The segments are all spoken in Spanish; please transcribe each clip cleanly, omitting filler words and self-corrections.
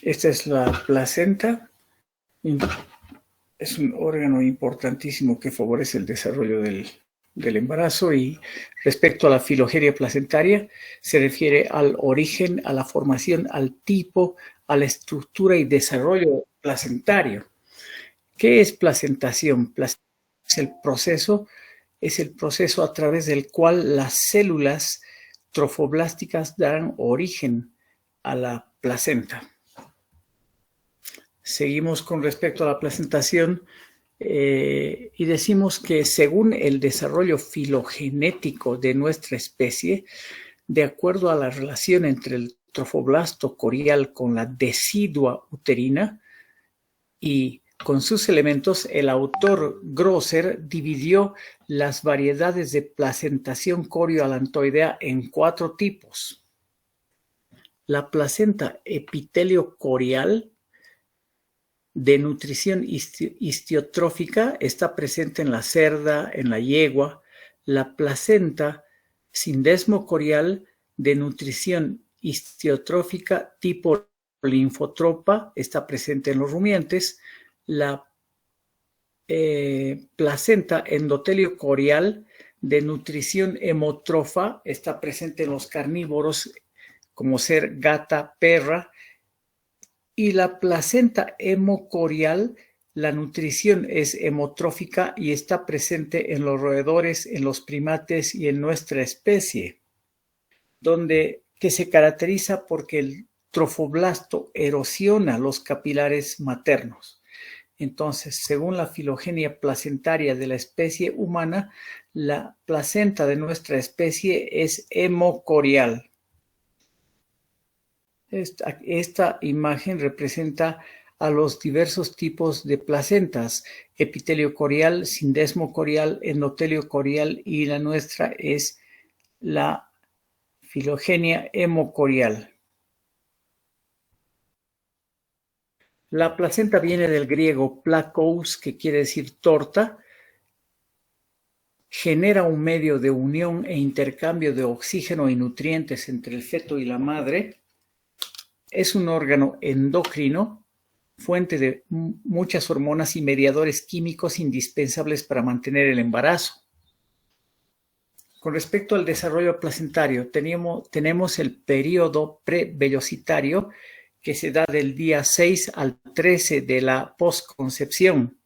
Esta es la placenta. Es un órgano importantísimo que favorece el desarrollo del embarazo, y respecto a la filogenia placentaria se refiere al origen, a la formación, al tipo, a la estructura y desarrollo placentario. ¿Qué es placentación? Es el proceso a través del cual las células trofoblásticas dan origen a la placenta. Seguimos con respecto a la placentación y decimos que según el desarrollo filogenético de nuestra especie, de acuerdo a la relación entre el trofoblasto corial con la decidua uterina y con sus elementos, el autor Grosser dividió las variedades de placentación corioalantoidea en 4 tipos. La placenta epitelio corial de nutrición histiotrófica está presente en la cerda, en la yegua. La placenta sindesmo corial de nutrición histiotrófica tipo linfotropa está presente en los rumiantes. La placenta endotelio corial de nutrición hemotrófa está presente en los carnívoros como ser gata, perra. Y la placenta hemocorial, la nutrición es hemotrófica y está presente en los roedores, en los primates y en nuestra especie, que se caracteriza porque el trofoblasto erosiona los capilares maternos. Entonces, según la filogenia placentaria de la especie humana, la placenta de nuestra especie es hemocorial. Esta imagen representa a los diversos tipos de placentas: epitelio corial, sindesmo corial, endotelio corial, y la nuestra es la filogenia hemocorial. La placenta viene del griego plakous, que quiere decir torta. Genera un medio de unión e intercambio de oxígeno y nutrientes entre el feto y la madre. Es un órgano endocrino, fuente de muchas hormonas y mediadores químicos indispensables para mantener el embarazo. Con respecto al desarrollo placentario, tenemos el periodo prevellositario, que se da del día 6 al 13 de la postconcepción.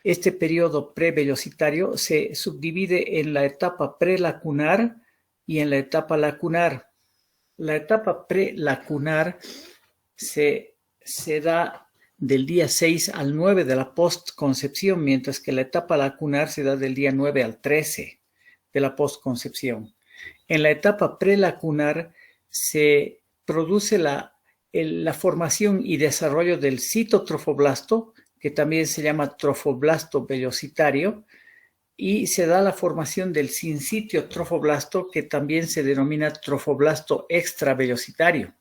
Este periodo prevellositario se subdivide en la etapa prelacunar y en la etapa lacunar. La etapa prelacunar se da del día 6 al 9 de la postconcepción, mientras que la etapa lacunar se da del día 9 al 13 de la postconcepción. En la etapa prelacunar se produce la formación y desarrollo del citotrofoblasto, que también se llama trofoblasto vellositario, y se da la formación del sincitio trofoblasto, que también se denomina trofoblasto extravellositario.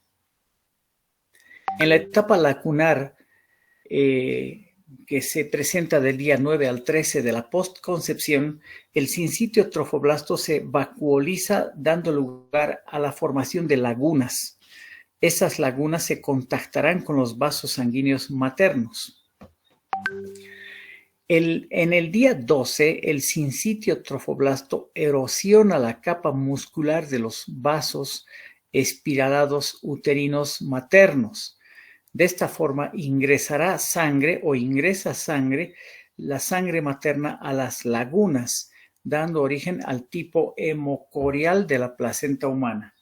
En la etapa lacunar, que se presenta del día 9 al 13 de la postconcepción, el sincitio trofoblasto se vacuoliza, dando lugar a la formación de lagunas. Esas lagunas se contactarán con los vasos sanguíneos maternos. En el día 12, el sincitio trofoblasto erosiona la capa muscular de los vasos espiralados uterinos maternos. De esta forma ingresará sangre o ingresa sangre, la sangre materna, a las lagunas, dando origen al tipo hemocorial de la placenta humana.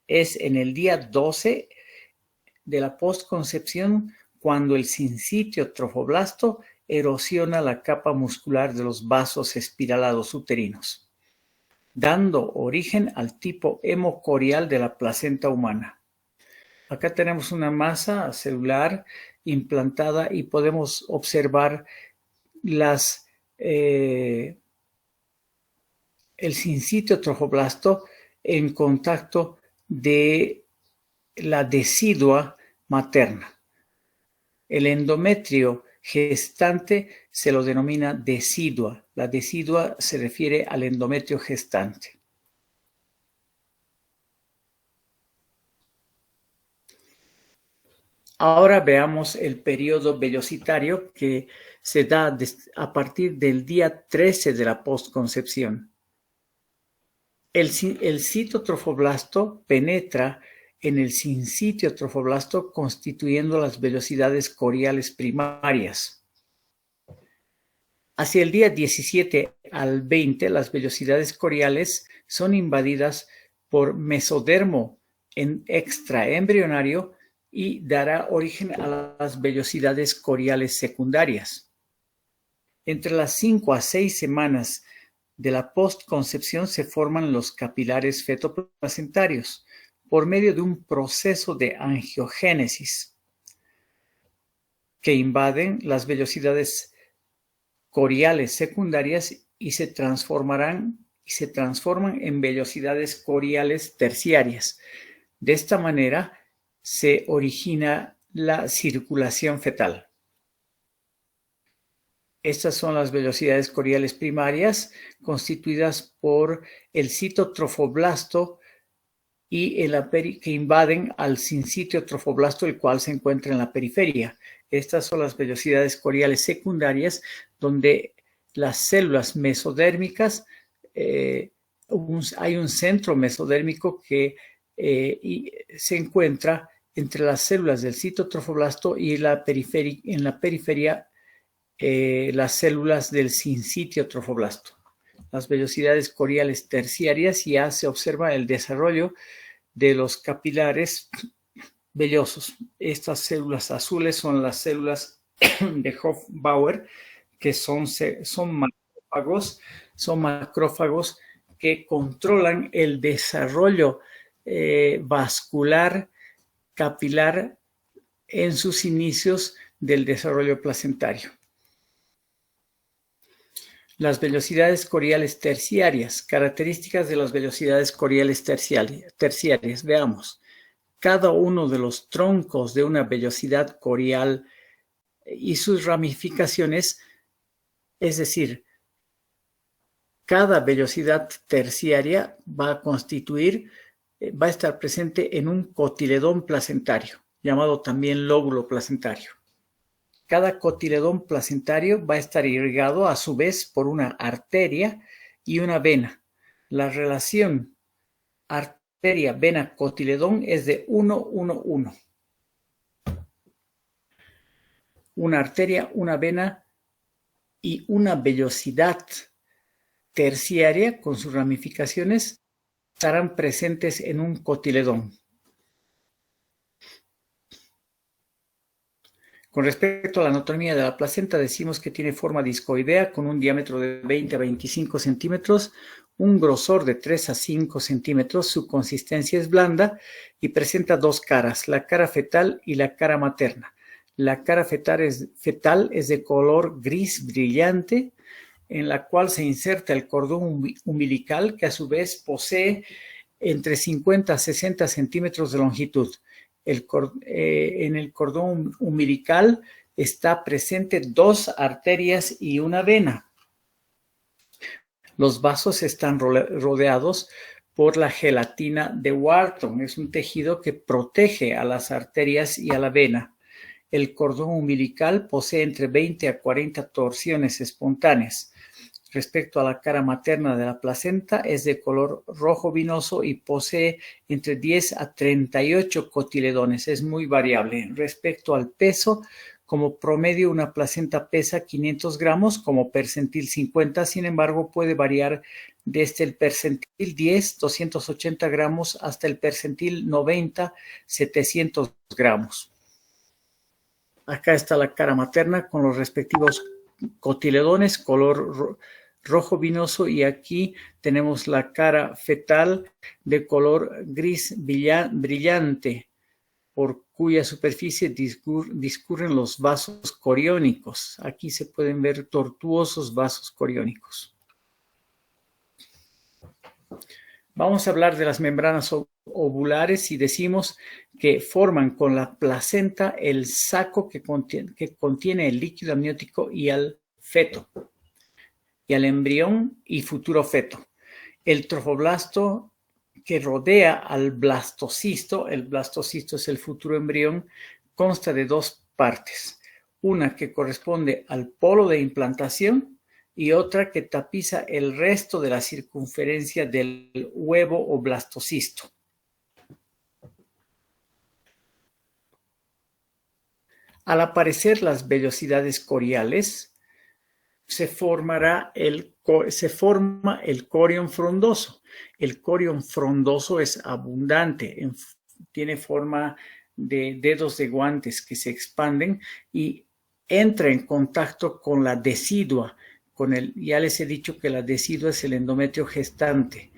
Es en el día 12 de la postconcepción cuando el sincitio trofoblasto erosiona la capa muscular de los vasos espiralados uterinos, dando origen al tipo hemocorial de la placenta humana. Acá tenemos una masa celular implantada y podemos observar el sincitio trofoblasto en contacto de la decidua materna. El endometrio gestante se lo denomina decidua. La decidua se refiere al endometrio gestante. Ahora veamos el periodo vellocitario que se da a partir del día 13 de la postconcepción. El citotrofoblasto penetra en el sincitio trofoblasto constituyendo las vellosidades coriales primarias. Hacia el día 17 al 20, las vellosidades coriales son invadidas por mesodermo extraembrionario y dará origen a las vellosidades coriales secundarias. Entre las 5 a 6 semanas de la postconcepción se forman los capilares fetoplacentarios por medio de un proceso de angiogénesis que invaden las vellosidades coriales secundarias y se transforman en vellosidades coriales terciarias. De esta manera se origina la circulación fetal. Estas son las vellosidades coriales primarias constituidas por el citotrofoblasto y que invaden al sincitio trofoblasto, el cual se encuentra en la periferia. Estas son las vellosidades coriales secundarias, donde las células mesodérmicas, hay un centro mesodérmico que se encuentra entre las células del citotrofoblasto y en la periferia las células del sincitio trofoblasto. Las vellosidades coriales terciarias ya se observa el desarrollo de los capilares vellosos. Estas células azules son las células de Hofbauer, que son macrófagos que controlan el desarrollo vascular capilar en sus inicios del desarrollo placentario. Las vellosidades coriales terciarias, características de las vellosidades coriales terciarias. Veamos, cada uno de los troncos de una vellosidad corial y sus ramificaciones, es decir, cada vellosidad terciaria va a estar presente en un cotiledón placentario, llamado también lóbulo placentario. Cada cotiledón placentario va a estar irrigado a su vez por una arteria y una vena. La relación arteria-vena-cotiledón es de 1-1-1. Una arteria, una vena y una vellosidad terciaria con sus ramificaciones estarán presentes en un cotiledón. Con respecto a la anatomía de la placenta, decimos que tiene forma discoidea con un diámetro de 20 a 25 centímetros, un grosor de 3 a 5 centímetros, su consistencia es blanda y presenta dos caras, la cara fetal y la cara materna. La cara fetal es de color gris brillante, en la cual se inserta el cordón umbilical, que a su vez posee entre 50 a 60 centímetros de longitud. En el cordón umbilical está presente dos arterias y una vena. Los vasos están rodeados por la gelatina de Wharton. Es un tejido que protege a las arterias y a la vena. El cordón umbilical posee entre 20 a 40 torsiones espontáneas. Respecto a la cara materna de la placenta, es de color rojo vinoso y posee entre 10 a 38 cotiledones. Es muy variable. Respecto al peso, como promedio, una placenta pesa 500 gramos, como percentil 50, sin embargo, puede variar desde el percentil 10, 280 gramos, hasta el percentil 90, 700 gramos. Acá está la cara materna con los respectivos cotiledones, color rojo vinoso, y aquí tenemos la cara fetal de color gris brillante, por cuya superficie discurren los vasos coriónicos. Aquí se pueden ver tortuosos vasos coriónicos. Vamos a hablar de las membranas ovulares y decimos que forman con la placenta el saco que contiene el líquido amniótico y al feto, y al embrión y futuro feto. El trofoblasto que rodea al blastocisto, el blastocisto es el futuro embrión, consta de dos partes, una que corresponde al polo de implantación y otra que tapiza el resto de la circunferencia del huevo o blastocisto. Al aparecer las vellosidades coriales, se forma el corion frondoso. El corion frondoso es abundante, tiene forma de dedos de guantes que se expanden y entra en contacto con la decidua. Ya les he dicho que la decidua es el endometrio gestante.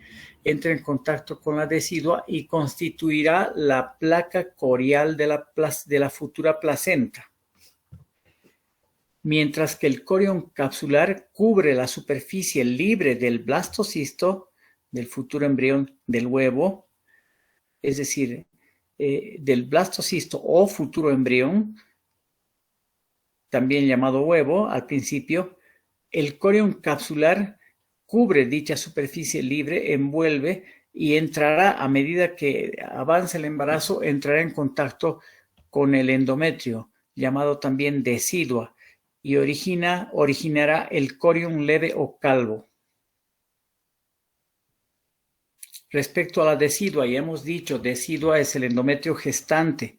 Entra en contacto con la decidua y constituirá la placa corial de la futura placenta. Mientras que el corion capsular cubre la superficie libre del blastocisto, del futuro embrión del huevo, es decir, del blastocisto o futuro embrión, también llamado huevo al principio. El corion capsular cubre dicha superficie libre, envuelve y entrará, a medida que avanza el embarazo, entrará en contacto con el endometrio, llamado también decidua, y originará el corion leve o calvo. Respecto a la decidua, ya hemos dicho, decidua es el endometrio gestante.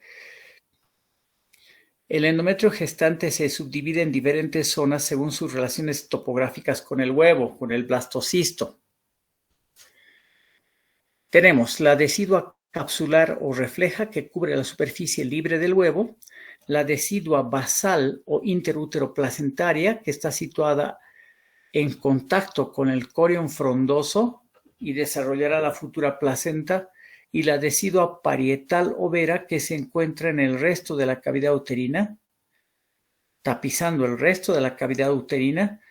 El endometrio gestante se subdivide en diferentes zonas según sus relaciones topográficas con el huevo, con el blastocisto. Tenemos la decidua capsular o refleja que cubre la superficie libre del huevo, la decidua basal o interútero placentaria que está situada en contacto con el corion frondoso y desarrollará la futura placenta, y la decidua parietal overa que se encuentra en el resto de la cavidad uterina, tapizando el resto de la cavidad uterina,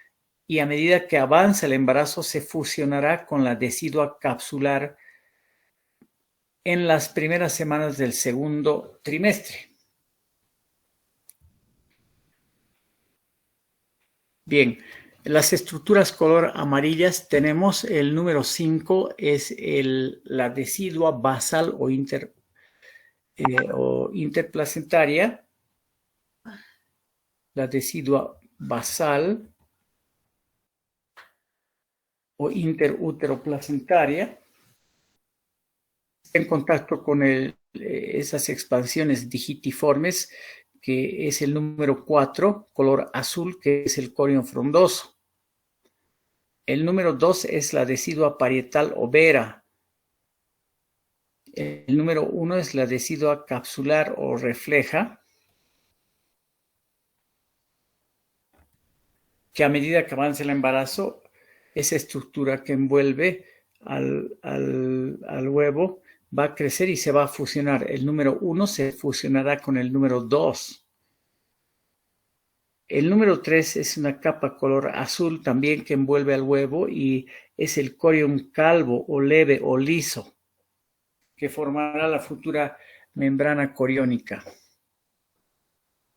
y a medida que avanza el embarazo se fusionará con la decidua capsular en las primeras semanas del segundo trimestre. Bien, las estructuras color amarillas tenemos el número 5, es la decidua basal o interplacentaria, la decidua basal o interúteroplacentaria, en contacto con esas expansiones digitiformes, que es el número 4, color azul, que es el corion frondoso. El número 2 es la decidua parietal overa. El número 1 es la decidua capsular o refleja, que a medida que avanza el embarazo, esa estructura que envuelve al huevo va a crecer y se va a fusionar. El número 1 se fusionará con el número 2. El número 3 es una capa color azul también que envuelve al huevo y es el corion calvo o leve o liso, que formará la futura membrana coriónica.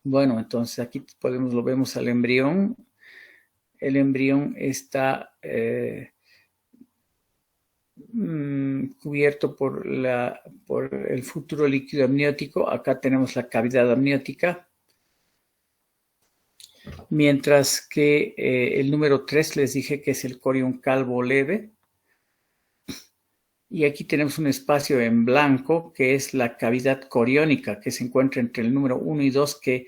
Bueno, entonces aquí lo vemos al embrión. El embrión está cubierto por el futuro líquido amniótico. Acá tenemos la cavidad amniótica. Mientras que el número 3 les dije que es el corion calvo leve. Y aquí tenemos un espacio en blanco que es la cavidad coriónica que se encuentra entre el número 1 y 2, que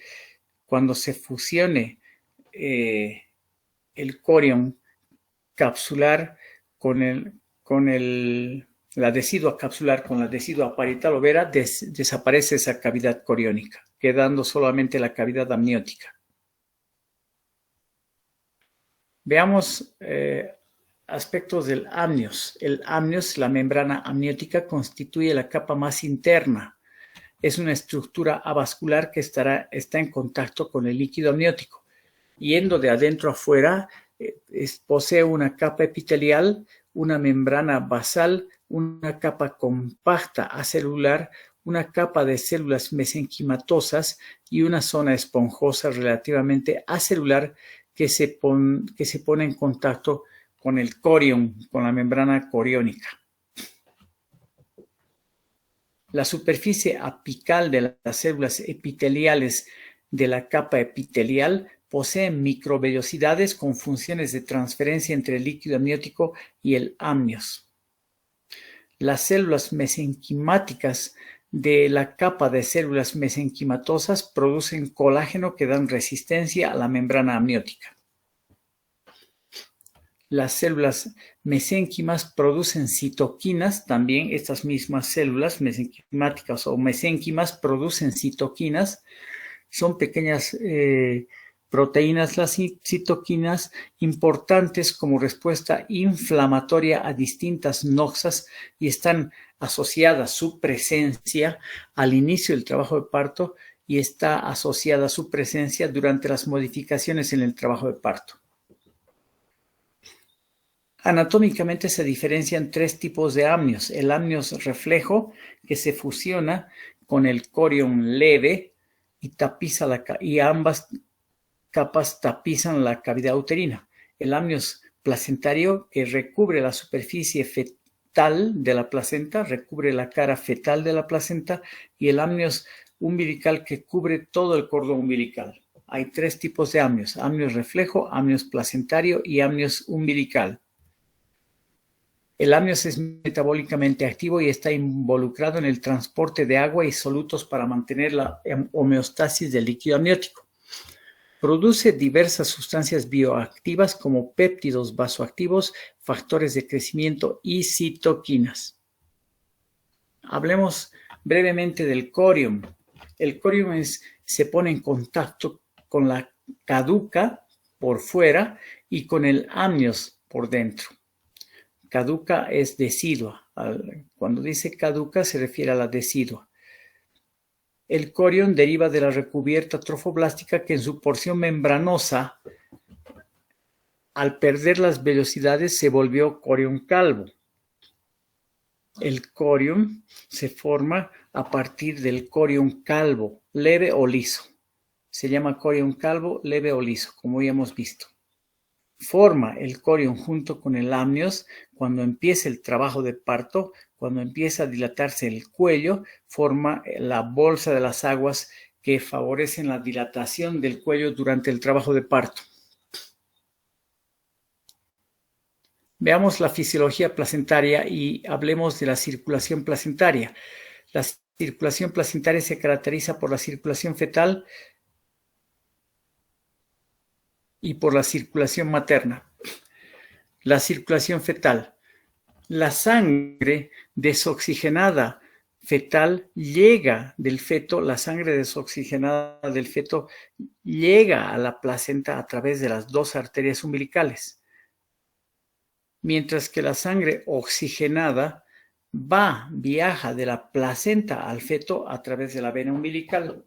cuando se fusione el corion capsular la decidua capsular con la decidua parietal overa, desaparece esa cavidad coriónica, quedando solamente la cavidad amniótica. Veamos aspectos del amnios. El amnios, la membrana amniótica, constituye la capa más interna. Es una estructura avascular que está en contacto con el líquido amniótico. Yendo de adentro a afuera, posee una capa epitelial, una membrana basal, una capa compacta acelular, una capa de células mesenquimatosas y una zona esponjosa relativamente acelular que se pone en contacto con el corion, con la membrana coriónica. La superficie apical de las células epiteliales de la capa epitelial posee microvellosidades con funciones de transferencia entre el líquido amniótico y el amnios. Las células mesenquimáticas de la capa de células mesenquimatosas producen colágeno que dan resistencia a la membrana amniótica. Las células mesénquimas producen citoquinas, también estas mismas células mesenquimáticas o mesénquimas producen citoquinas, son pequeñas proteínas, las citoquinas, importantes como respuesta inflamatoria a distintas noxas y están asociadas su presencia al inicio del trabajo de parto y está asociada su presencia durante las modificaciones en el trabajo de parto. Anatómicamente se diferencian tres tipos de amnios. El amnios reflejo, que se fusiona con el corión leve y ambas capas tapizan la cavidad uterina. El amnios placentario, que recubre la superficie fetal de la placenta, recubre la cara fetal de la placenta, y el amnios umbilical, que cubre todo el cordón umbilical. Hay tres tipos de amnios: amnios reflejo, amnios placentario y amnios umbilical. El amnios es metabólicamente activo y está involucrado en el transporte de agua y solutos para mantener la homeostasis del líquido amniótico. Produce diversas sustancias bioactivas como péptidos vasoactivos, factores de crecimiento y citoquinas. Hablemos brevemente del corium. El corium se pone en contacto con la caduca por fuera y con el amnios por dentro. Caduca es decidua. Cuando dice caduca se refiere a la decidua. El corión deriva de la recubierta trofoblástica, que en su porción membranosa, al perder las vellosidades, se volvió corión calvo. El corión se forma a partir del corión calvo, leve o liso. Se llama corión calvo, leve o liso, como ya hemos visto. Forma el corión junto con el amnios cuando empieza el trabajo de parto. Cuando empieza a dilatarse el cuello, forma la bolsa de las aguas que favorecen la dilatación del cuello durante el trabajo de parto. Veamos la fisiología placentaria y hablemos de la circulación placentaria. La circulación placentaria se caracteriza por la circulación fetal y por la circulación materna. La circulación fetal. La sangre desoxigenada fetal llega del feto, la sangre desoxigenada del feto llega a la placenta a través de las dos arterias umbilicales, mientras que la sangre oxigenada viaja de la placenta al feto a través de la vena umbilical.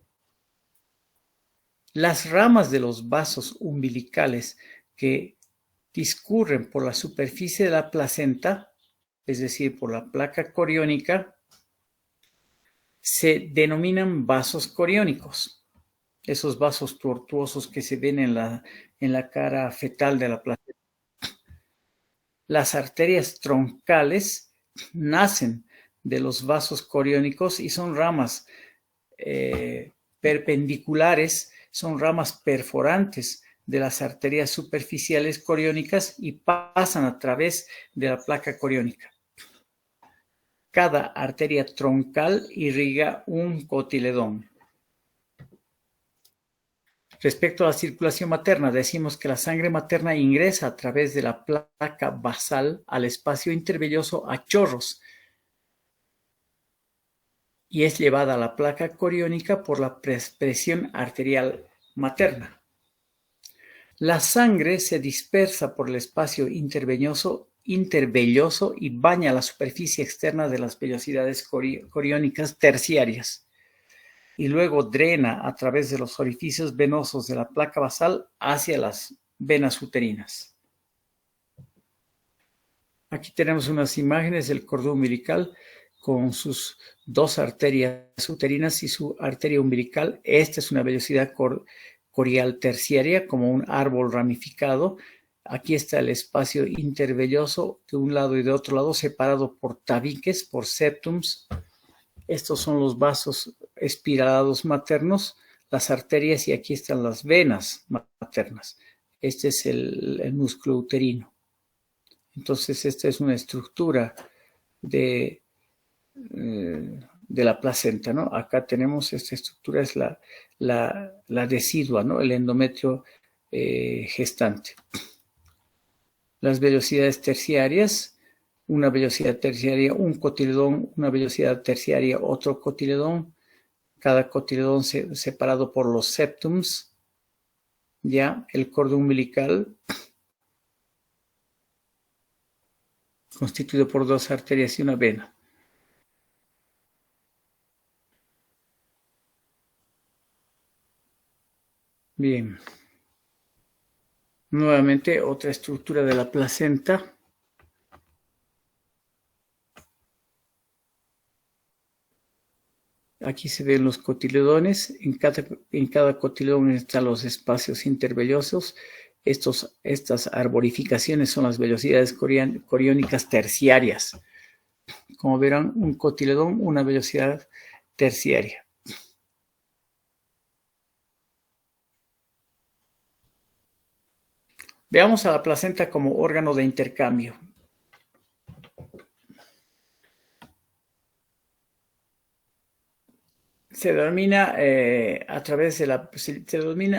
Las ramas de los vasos umbilicales que discurren por la superficie de la placenta, es decir, por la placa coriónica, se denominan vasos coriónicos. Esos vasos tortuosos que se ven en la cara fetal de la placenta. Las arterias troncales nacen de los vasos coriónicos y son ramas perpendiculares, son ramas perforantes de las arterias superficiales coriónicas y pasan a través de la placa coriónica. Cada arteria troncal irriga un cotiledón. Respecto a la circulación materna, decimos que la sangre materna ingresa a través de la placa basal al espacio intervelloso a chorros y es llevada a la placa coriónica por la presión arterial materna. La sangre se dispersa por el espacio intervelloso y baña la superficie externa de las vellosidades coriónicas terciarias y luego drena a través de los orificios venosos de la placa basal hacia las venas uterinas. Aquí tenemos unas imágenes del cordón umbilical con sus dos arterias uterinas y su arteria umbilical. Esta es una vellosidad corial terciaria, como un árbol ramificado. Aquí está el espacio intervelloso de un lado y de otro lado, separado por tabiques, por septums. Estos son los vasos espiralados maternos, las arterias, y aquí están las venas maternas. Este es el músculo uterino. Entonces, esta es una estructura de la placenta, ¿no? Acá tenemos esta estructura, es la decidua, ¿no? El endometrio gestante. Las velocidades terciarias, una velocidad terciaria, un cotiledón, una velocidad terciaria, otro cotiledón, cada cotiledón separado por los septums, ya, el cordón umbilical, constituido por 2 arterias y una vena. Bien. Nuevamente, otra estructura de la placenta. Aquí se ven los cotiledones. En cada cotiledón están los espacios intervellosos. Estas arborificaciones son las velocidades coriónicas terciarias. Como verán, un cotiledón, una velocidad terciaria. Veamos a la placenta como órgano de intercambio. Se denomina a través de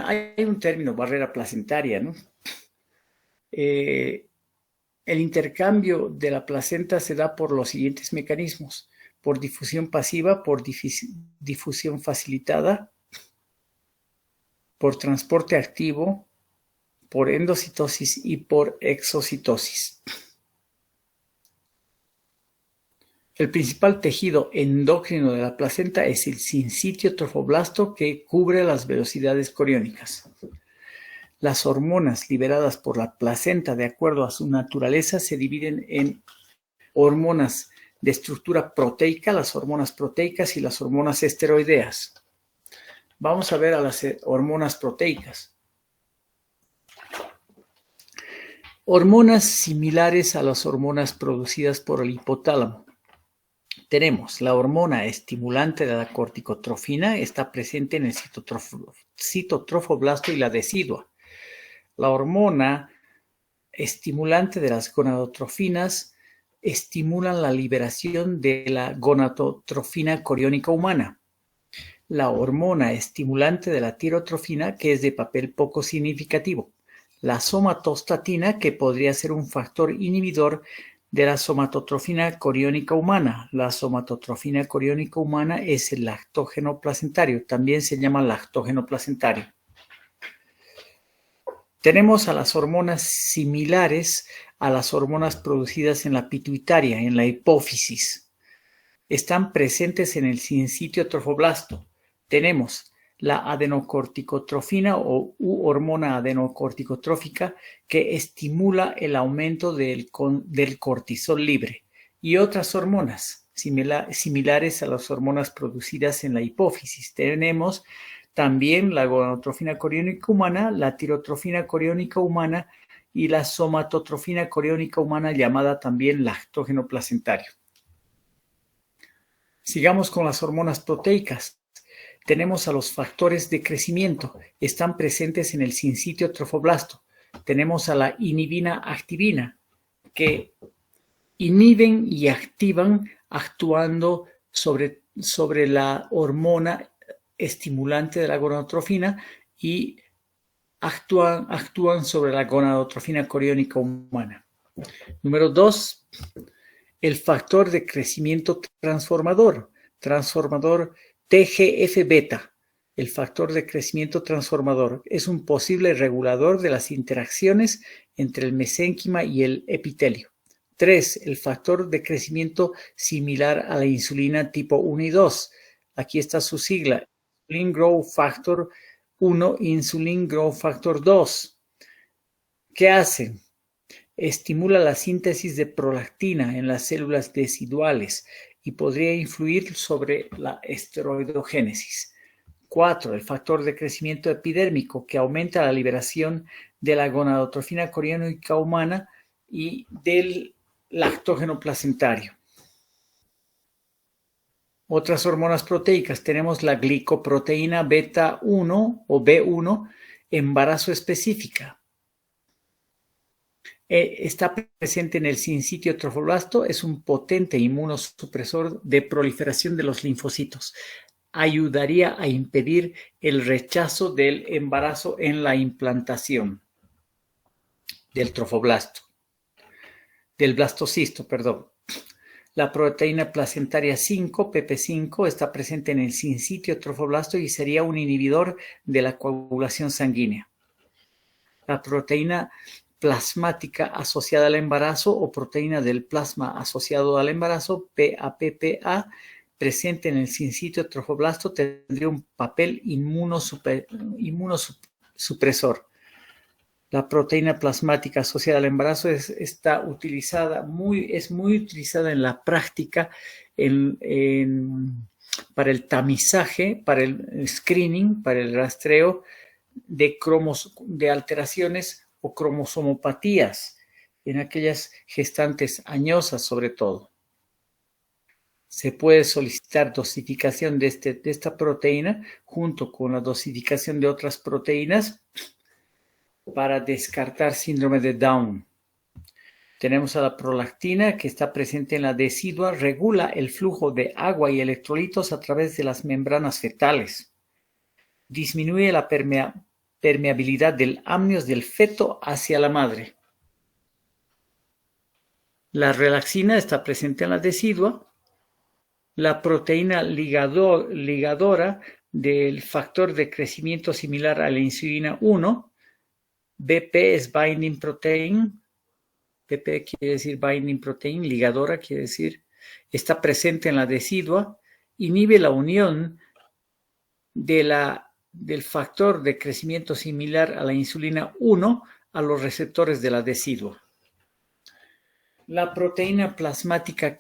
hay un término, barrera placentaria, ¿no? El intercambio de la placenta se da por los siguientes mecanismos: por difusión pasiva, por difusión facilitada, por transporte activo, por endocitosis y por exocitosis. El principal tejido endocrino de la placenta es el sincitio trofoblasto, que cubre las velocidades coriónicas. Las hormonas liberadas por la placenta, de acuerdo a su naturaleza, se dividen en hormonas de estructura proteica, las hormonas proteicas, y las hormonas esteroideas. Vamos a ver a las hormonas proteicas. Hormonas similares a las hormonas producidas por el hipotálamo. Tenemos la hormona estimulante de la corticotrofina, está presente en el citotrofoblasto y la decidua. La hormona estimulante de las gonadotrofinas estimulan la liberación de la gonadotrofina coriónica humana. La hormona estimulante de la tirotrofina, que es de papel poco significativo. La somatostatina, que podría ser un factor inhibidor de la somatotrofina coriónica humana. La somatotrofina coriónica humana es el lactógeno placentario, también se llama lactógeno placentario. Tenemos a las hormonas similares a las hormonas producidas en la pituitaria, en la hipófisis. Están presentes en el sincitio trofoblasto. Tenemos la adenocorticotrofina u hormona adenocorticotrófica, que estimula el aumento del cortisol libre, y otras hormonas similares a las hormonas producidas en la hipófisis. Tenemos también la gonadotrofina coriónica humana, la tirotrofina coriónica humana y la somatotrofina coriónica humana, llamada también lactógeno placentario. Sigamos con las hormonas proteicas. Tenemos a los factores de crecimiento, están presentes en el sincitio trofoblasto. Tenemos a la inhibina activina, que inhiben y activan actuando sobre la hormona estimulante de la gonadotrofina, y actúan sobre la gonadotrofina coriónica humana. Número 2, el factor de crecimiento transformador TGF-beta. El factor de crecimiento transformador es un posible regulador de las interacciones entre el mesénquima y el epitelio. 3. El factor de crecimiento similar a la insulina tipo 1 y 2. Aquí está su sigla: Insulin Growth Factor 1, Insulin Growth Factor 2. ¿Qué hacen? Estimula la síntesis de prolactina en las células deciduales y podría influir sobre la esteroidogénesis. 4. El factor de crecimiento epidérmico, que aumenta la liberación de la gonadotrofina coriónica humana y del lactógeno placentario. Otras hormonas proteicas, tenemos la glicoproteína beta 1 o B1, embarazo específica. Está presente en el sincitio trofoblasto, es un potente inmunosupresor de proliferación de los linfocitos. Ayudaría a impedir el rechazo del embarazo en la implantación del trofoblasto, del blastocisto, perdón. La proteína placentaria 5, PP5, está presente en el sincitio trofoblasto y sería un inhibidor de la coagulación sanguínea. La proteína plasmática asociada al embarazo o proteína del plasma asociado al embarazo, PAPPA, presente en el sincitio trofoblasto, tendría un papel inmunosupresor. La proteína plasmática asociada al embarazo es muy utilizada en la práctica para el tamizaje, para el screening, para el rastreo de alteraciones o cromosomopatías en aquellas gestantes añosas sobre todo. Se puede solicitar dosificación de esta proteína junto con la dosificación de otras proteínas para descartar síndrome de Down. Tenemos a la prolactina, que está presente en la decidua, regula el flujo de agua y electrolitos a través de las membranas fetales. Disminuye la permeabilidad del amnios del feto hacia la madre. La relaxina está presente en la decidua. La proteína ligadora del factor de crecimiento similar a la insulina 1, BP es binding protein, BP quiere decir binding protein, ligadora quiere decir, está presente en la decidua, inhibe la unión del factor de crecimiento similar a la insulina 1 a los receptores de la decidua. La proteína placentaria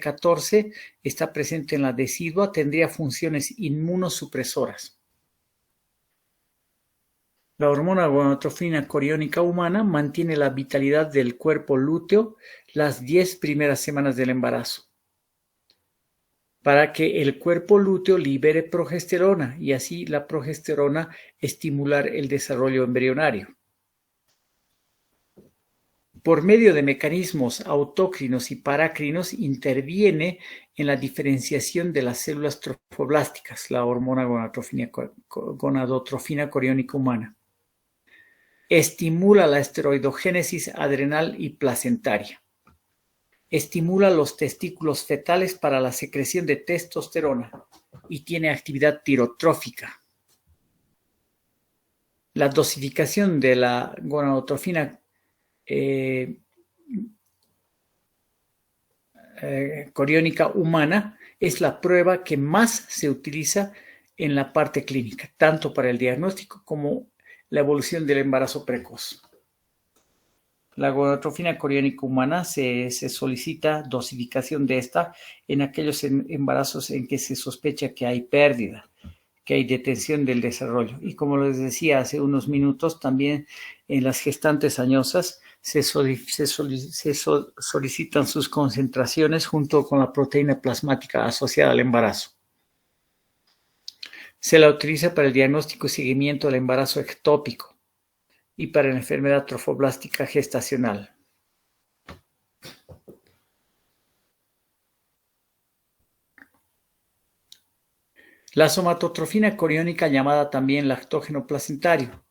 14 está presente en la decidua, tendría funciones inmunosupresoras. La hormona gonadotrofina coriónica humana mantiene la vitalidad del cuerpo lúteo las 10 primeras semanas del embarazo, para que el cuerpo lúteo libere progesterona y así la progesterona estimular el desarrollo embrionario. Por medio de mecanismos autócrinos y parácrinos interviene en la diferenciación de las células trofoblásticas, la hormona gonadotrofina coriónica humana. Estimula la esteroidogénesis adrenal y placentaria. Estimula los testículos fetales para la secreción de testosterona y tiene actividad tirotrófica. La dosificación de la gonadotrofina coriónica humana es la prueba que más se utiliza en la parte clínica, tanto para el diagnóstico como la evolución del embarazo precoz. La gonadotrofina coriónica humana se solicita dosificación de esta en aquellos embarazos en que se sospecha que hay pérdida, que hay detención del desarrollo. Y como les decía hace unos minutos, también en las gestantes añosas se solicitan sus concentraciones junto con la proteína plasmática asociada al embarazo. Se la utiliza para el diagnóstico y seguimiento del embarazo ectópico y para la enfermedad trofoblástica gestacional. La somatotrofina coriónica, llamada también lactógeno placentario,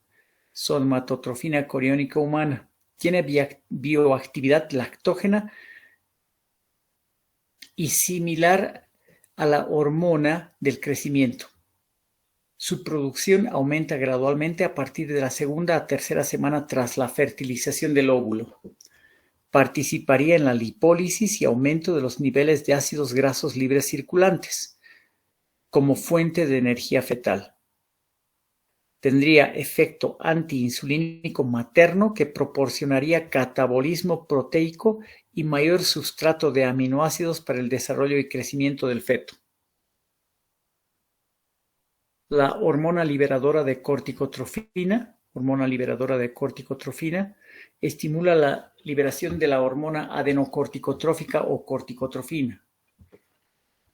somatotrofina coriónica humana, tiene bioactividad lactógena y similar a la hormona del crecimiento. Su producción aumenta gradualmente a partir de la segunda a tercera semana tras la fertilización del óvulo. Participaría en la lipólisis y aumento de los niveles de ácidos grasos libres circulantes como fuente de energía fetal. Tendría efecto antiinsulínico materno que proporcionaría catabolismo proteico y mayor sustrato de aminoácidos para el desarrollo y crecimiento del feto. La hormona liberadora de corticotrofina, estimula la liberación de la hormona adenocorticotrófica o corticotrofina.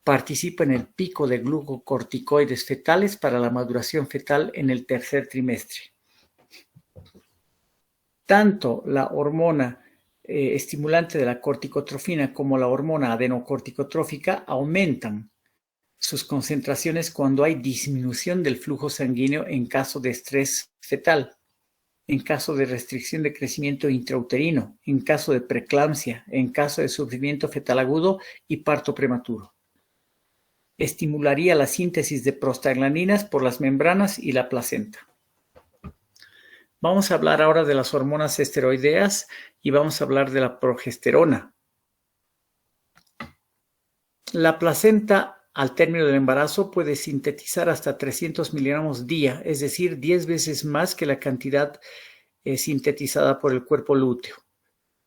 participa en el pico de glucocorticoides fetales para la maduración fetal en el tercer trimestre. Tanto la hormona estimulante de la corticotrofina como la hormona adenocorticotrófica aumentan sus concentraciones cuando hay disminución del flujo sanguíneo en caso de estrés fetal, en caso de restricción de crecimiento intrauterino, en caso de preeclampsia, en caso de sufrimiento fetal agudo y parto prematuro. Estimularía la síntesis de prostaglandinas por las membranas y la placenta. Vamos a hablar ahora de las hormonas esteroideas y vamos a hablar de la progesterona. La placenta al término del embarazo puede sintetizar hasta 300 miligramos día, es decir, 10 veces más que la cantidad sintetizada por el cuerpo lúteo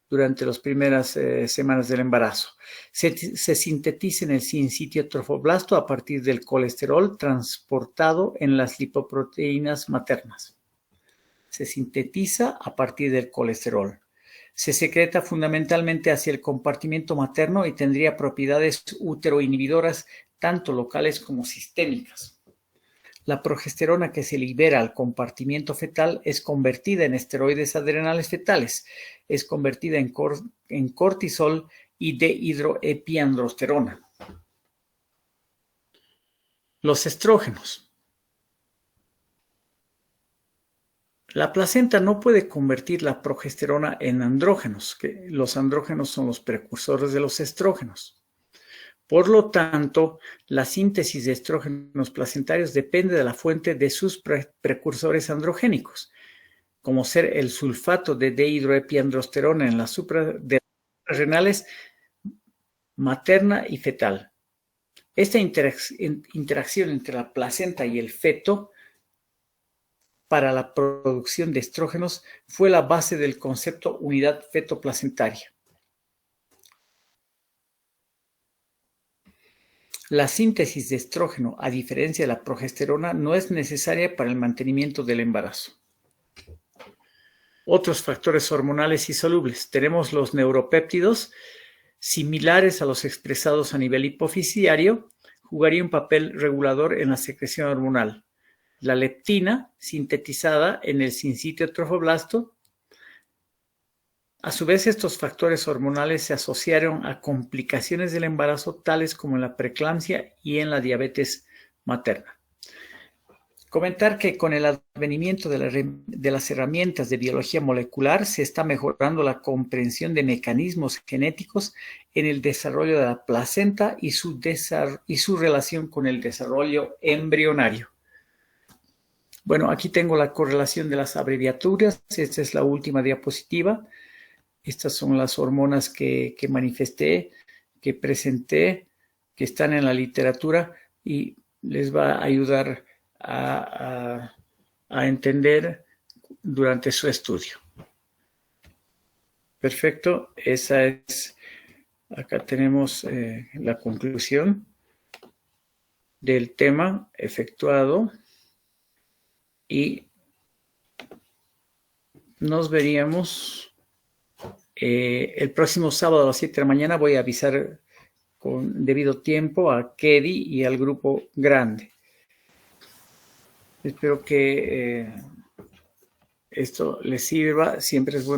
durante las primeras semanas del embarazo. Se sintetiza en el sincitio trofoblasto a partir del colesterol transportado en las lipoproteínas maternas. Se sintetiza a partir del colesterol. Se secreta fundamentalmente hacia el compartimento materno y tendría propiedades útero-inhibidoras tanto locales como sistémicas. La progesterona que se libera al compartimiento fetal es convertida en esteroides adrenales fetales, es convertida en cortisol y dehidroepiandrosterona. Los estrógenos. La placenta no puede convertir la progesterona en andrógenos, que los andrógenos son los precursores de los estrógenos. Por lo tanto, la síntesis de estrógenos placentarios depende de la fuente de sus precursores androgénicos, como ser el sulfato de dehidroepiandrosterona en las suprarrenales materna y fetal. Esta interacción entre la placenta y el feto para la producción de estrógenos fue la base del concepto unidad feto-placentaria. La síntesis de estrógeno, a diferencia de la progesterona, no es necesaria para el mantenimiento del embarazo. Otros factores hormonales insolubles. Tenemos los neuropéptidos, similares a los expresados a nivel hipofisiario, jugaría un papel regulador en la secreción hormonal. La leptina, sintetizada en el sincitio trofoblasto. A su vez, estos factores hormonales se asociaron a complicaciones del embarazo, tales como en la preeclampsia y en la diabetes materna. Comentar que con el advenimiento de las herramientas de biología molecular se está mejorando la comprensión de mecanismos genéticos en el desarrollo de la placenta y su relación con el desarrollo embrionario. Bueno, aquí tengo la correlación de las abreviaturas. Esta es la última diapositiva. Estas son las hormonas que manifesté, que presenté, que están en la literatura y les va a ayudar a entender durante su estudio. Perfecto, esa es, acá tenemos la conclusión del tema efectuado y nos veríamos el próximo sábado a las 7 de la mañana. Voy a avisar con debido tiempo a Kedi y al grupo grande. Espero que esto les sirva. Siempre es bueno